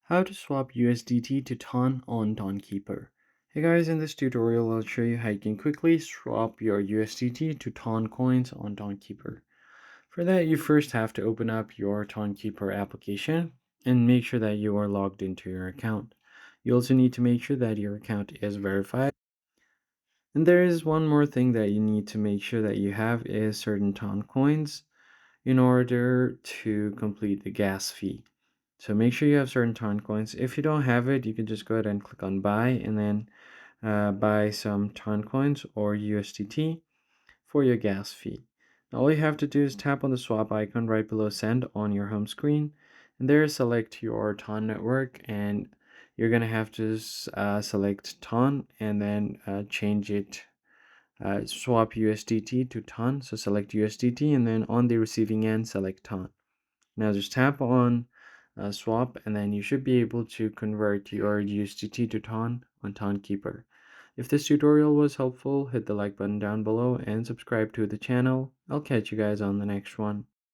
How to swap USDT to Ton on Tonkeeper. Hey guys, in this tutorial I'll show you how you can quickly swap your USDT to Ton coins on Tonkeeper. For that, you first have to open up your Tonkeeper application and make sure that you are logged into your account. You also need to make sure that your account is verified. And there is one more thing that you need to make sure that you have is certain Ton coins in order to complete the gas fee. So make sure you have certain Ton coins. If you don't have it, you can just go ahead and click on buy and then buy some Ton coins or USDT for your gas fee. Now, all you have to do is tap on the swap icon right below send on your home screen, and there select your Ton network, and you're gonna have to select Ton and then change it. Swap USDT to Ton. So select USDT and then on the receiving end select Ton. Now just tap on swap and then you should be able to convert your USDT to Ton on Tonkeeper. If this tutorial was helpful, hit the like button down below and subscribe to the channel. I'll catch you guys on the next one.